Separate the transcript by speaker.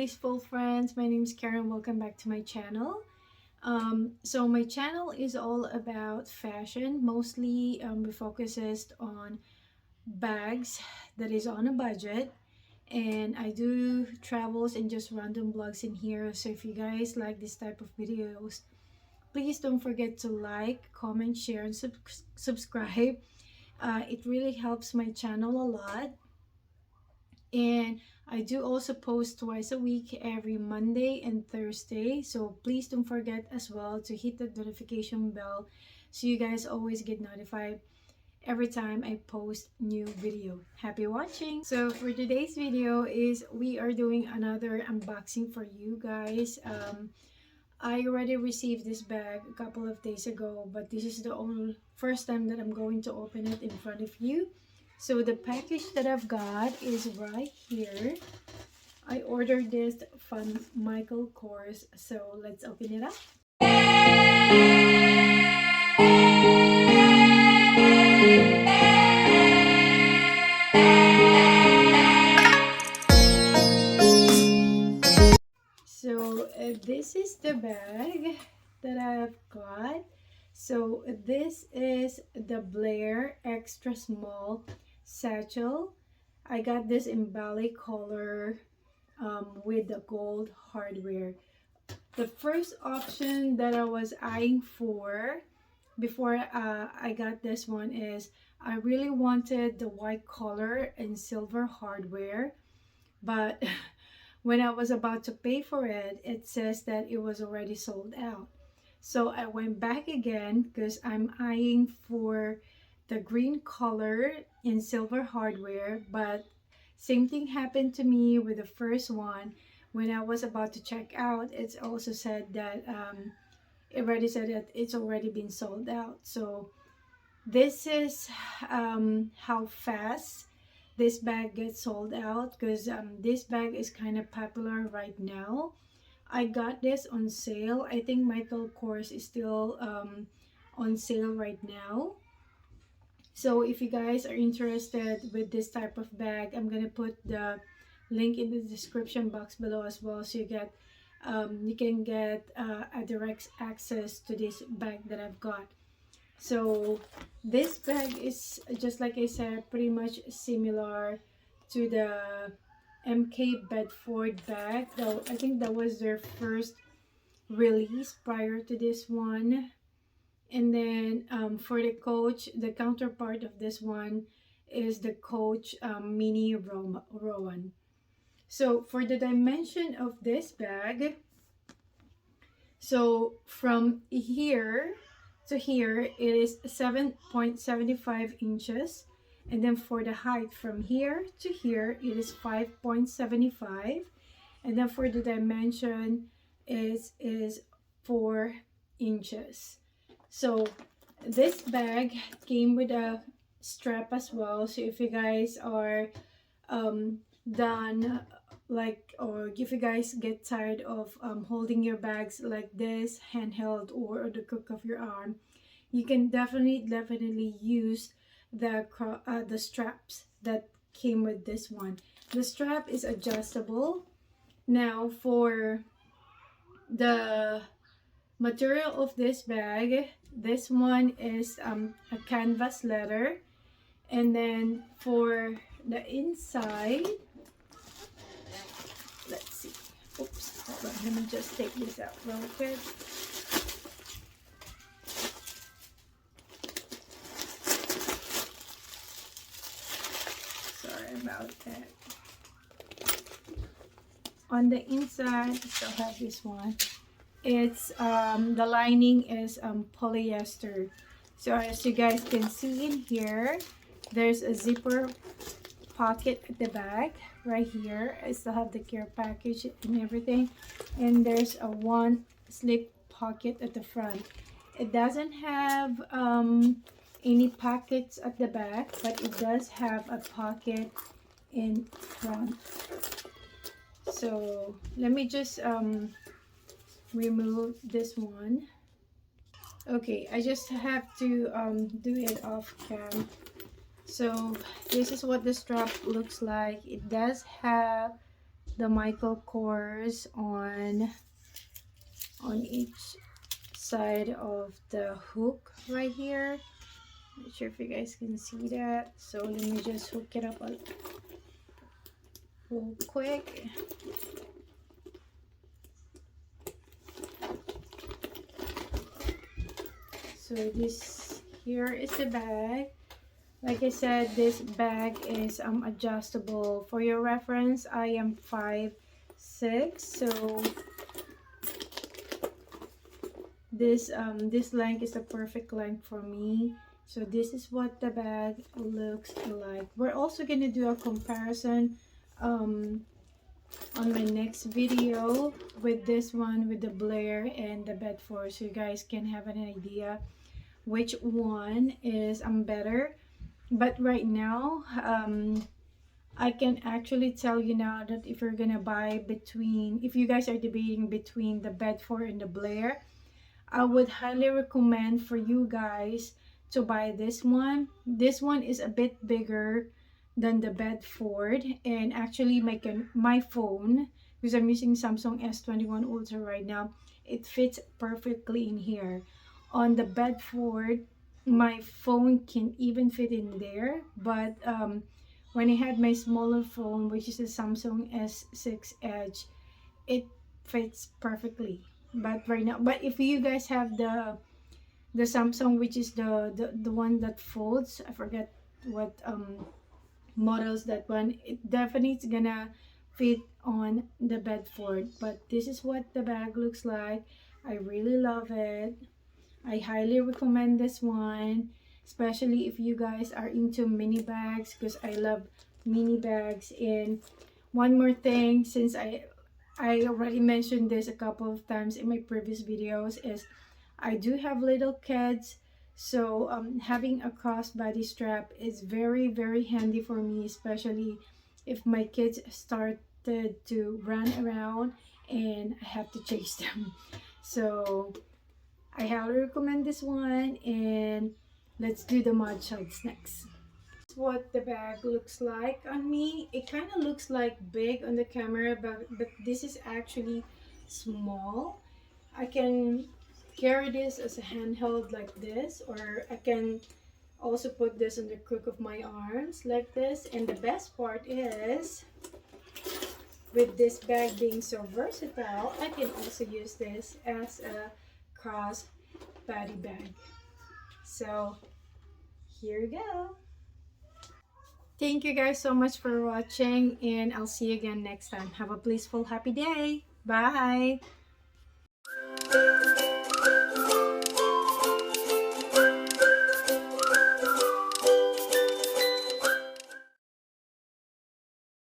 Speaker 1: blissful friends. My name is Karen. Welcome back to my channel. So my channel is all about fashion. Mostly we focuses on bags that is on a budget, and I do travels and just random vlogs in here. So if you guys like this type of videos, please don't forget to like, comment, share, and subscribe. It really helps my channel a lot. And I do also post twice a week, every Monday and Thursday, so please don't forget as well to hit the notification bell so you guys always get notified every time I post new video. Happy watching. So for today's video is we are doing another unboxing for you guys. I already received this bag a couple of days ago, but this is the only first time that I'm going to open it in front of you. So the package that I've got is right here. I ordered this from Michael Kors, so let's open it up. So this is the bag that I've got. So this is the Blaire extra small satchel. I got this in ballet color with the gold hardware. The first option that I was eyeing for before I got this one is I really wanted the white color and silver hardware, but when I was about to pay for it, it says that it was already sold out. So I went back again because I'm eyeing for the green color and silver hardware, but same thing happened to me with the first one. When I was about to check out, it's also said that it already said that it's already been sold out. So this is how fast this bag gets sold out, because this bag is kind of popular right now. I got this on sale. I think Michael Kors is still on sale right now. So if you guys are interested with this type of bag, I'm gonna put the link in the description box below as well, so you can get a direct access to this bag that I've got. So this bag is, just like I said, pretty much similar to the MK Bedford bag, though I think that was their first release prior to this one. And then for the Coach, the counterpart of this one is the Coach Mini Rowan. So for the dimension of this bag, so from here to here, it is 7.75 inches. And then for the height from here to here, it is 5.75. And then for the dimension is 4 inches. So this bag came with a strap as well. So if you guys are done, like, or if you guys get tired of holding your bags like this handheld or the crook of your arm, you can definitely use the straps that came with this one. The strap is adjustable. Now for the material of this bag, this one is a canvas leather. And then for the inside, let's see, oops, hold on, let me just take this out real quick. Sorry about that. On the inside, I still have this one. It's the lining is polyester. So as you guys can see in here, there's a zipper pocket at the back right here. I still have the care package and everything, and there's a one slip pocket at the front. It doesn't have any pockets at the back, but it does have a pocket in front. So let me just remove this one. Okay, I just have to do it off cam. So this is what the strap looks like. It does have the Michael Kors on each side of the hook right here. Not sure if you guys can see that. So let me just hook it up real quick. So this here is the bag. Like I said, this bag is adjustable. For your reference, I am 5'6", so this length is the perfect length for me. So this is what the bag looks like. We're also gonna do a comparison on my next video with this one, with the Blaire and the Bedford, so you guys can have an idea which one is better. But right now, I can actually tell you now that if you're gonna buy between, if you guys are debating between the Bedford and the Blaire, I would highly recommend for you guys to buy this one. This one is a bit bigger than the Bedford, and actually my phone, because I'm using Samsung S21 Ultra right now, it fits perfectly in here. On the Bedford, my phone can even fit in there, but when I had my smaller phone, which is the Samsung S6 Edge, it fits perfectly. But right now, but if you guys have the Samsung, which is the one that folds, I forget what models that one, it definitely is gonna fit on the Bedford. But this is what the bag looks like. I really love it. I highly recommend this one, especially if you guys are into mini bags, because I love mini bags. And one more thing, since I already mentioned this a couple of times in my previous videos, is I do have little kids, so having a crossbody strap is very, very handy for me, especially if my kids started to run around and I have to chase them. So I highly recommend this one, and let's do the mud shots next. What the bag looks like on me. It kind of looks like big on the camera, but this is actually small. I can carry this as a handheld like this, or I can also put this on the crook of my arms like this. And the best part is, with this bag being so versatile, I can also use this as a cross body bag. So here you go. Thank you guys so much for watching, and I'll see you again next time. Have a blissful, happy day. Bye.